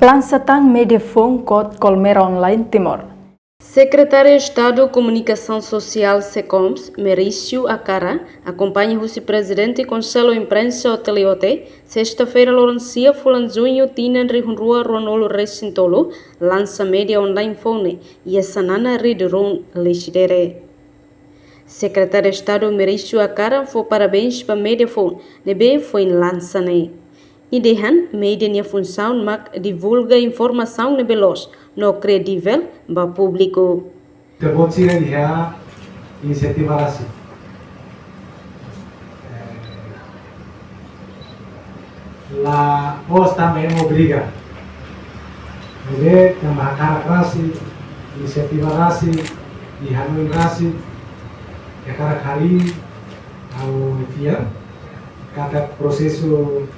Plansatan Mediafone Code Colmera Online Timor. Secretário de Estado de Comunicação Social SECOMS, Merício Acara, acompanha o vice-presidente e Conselho Imprensa Oteliote, sexta-feira, Laurencia Fulanzunho, Tina Rihunrua Ronolo Recintolo, lança Media Online Phone e a Sanana Rideron Lixidere. Secretário de Estado Merício Acara foi parabéns para Mediafone, nebe foi lançane. Idehan, media nia função mak divulga informação ne veloz, no credível, ba público. Tervot sira dia inisiativa assim. La voz também obriga. Ele também cara rasi, inisiativa rasi, e Hanoi rasi, que cara kali, ao dia, cada processo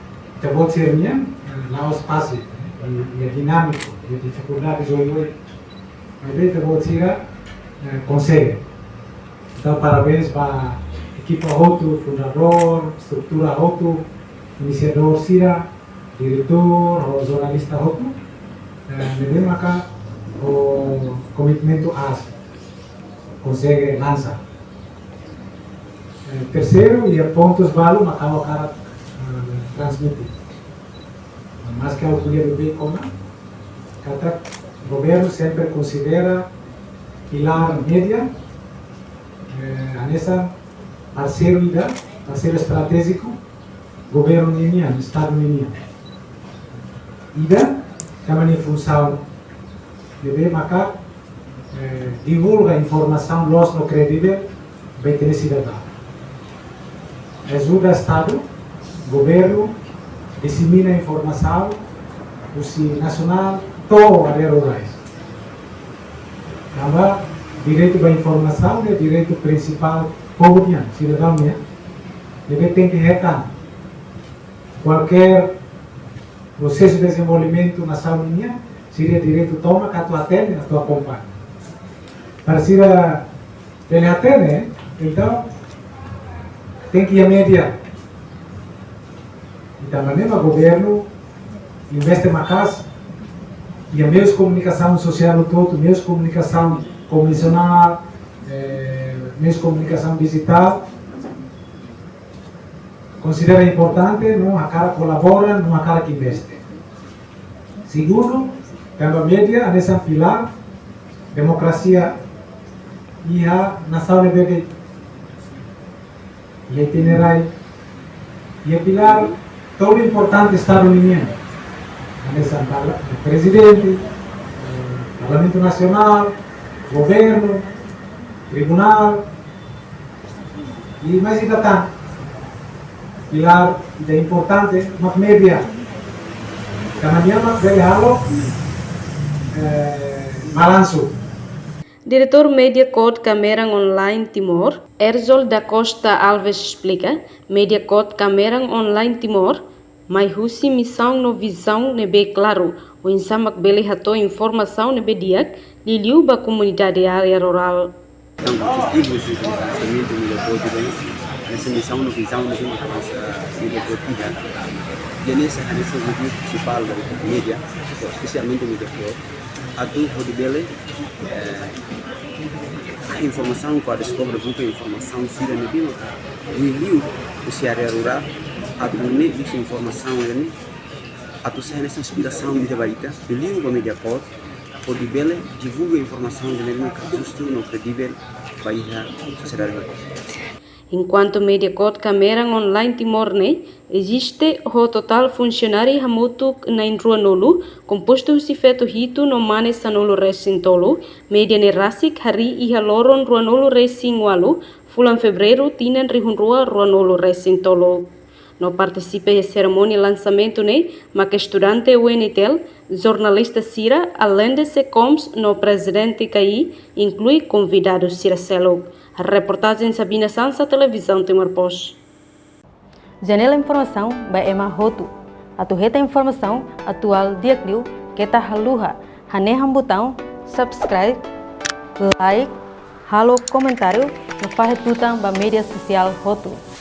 tervot sirnya, laos pasi. E dinâmico, e dificuldades hoje, mas tervot sira consegue. Então, parabéns para a equipe Roto, fundador, estrutura Roto, iniciador Sira, diretor, jornalista Roto, maka o comitimento AS consegue lançar. Terceiro, e pontos valo, maka o cara transmitir. Mas que a autoria do bem como cada governo sempre considera pilar média nessa parceiro estratégico governo união, estado união. Ida também em função de marcar divulga informação los no credível bem ter cidadão. Ajuda estado, governo dissemina a informação do nacional todo a rurais. Então, direito à informação é direito principal povo cidadão deve ter que retar qualquer processo de desenvolvimento na saúde seria direito toma que tu atende, que tu acompanha. Para ser ele atende, então tem que ir a média. Então, o governo investe na casa e a meios de comunicação social todo, meios de comunicação convencional, meios de comunicação digital, considera importante, não a cara colabora, não a cara que investe. Segundo, a média nessa pilar, democracia e a nação deve e itinerário e a pilar todo importante Estado União, o presidente, o Parlamento Nacional, governo, tribunal e mais ainda pilar é importante, mas média. Amanhã vai halo balanço. Diretor Media Code Camera Online Timor, Erzol da Costa Alves explica, Media Code Camera Online Timor, mas husi missão no visão nebe claro, o insamak bele hato informação nebe diak, liliu ba comunidade área rural. Então, o objetivo do lançamento do Media Code nessa missão no visão nebe Media Code e nessa o objetivo principal da mídia, especialmente o Media Code, a do de bele a informação que a descobre a informação sira nebe liliu o área rural a donner essa informação ali a tu sai nessa inspiração de baita liliu o Media Code o de bele divulga a informação de maneira justa no credível para a sociedade. Enquanto Media Code Camera Online Timor existe o total funcionário hamutu na Ruanolo, composto de feto hito no mane sanolo recintolo, media ne rasik hari iha loron Ruanolo recingualo, fulan fevereiro tinan rihunrua Ruanolo recintolo. No participe da cerimônia lançamento mas estudante UNITEL, jornalista Sira, além de SECOMS, no presidente CAI, inclui convidados Sira Celo. A reportagem Sabina Sansa, Televisão Timor Post. Janela Informação, by Emma Roto. Atuheta informação atual diakliu, kita haluha, haneham botão, subscribe, like, halo comentário, no faz tutang ba mídia social Roto.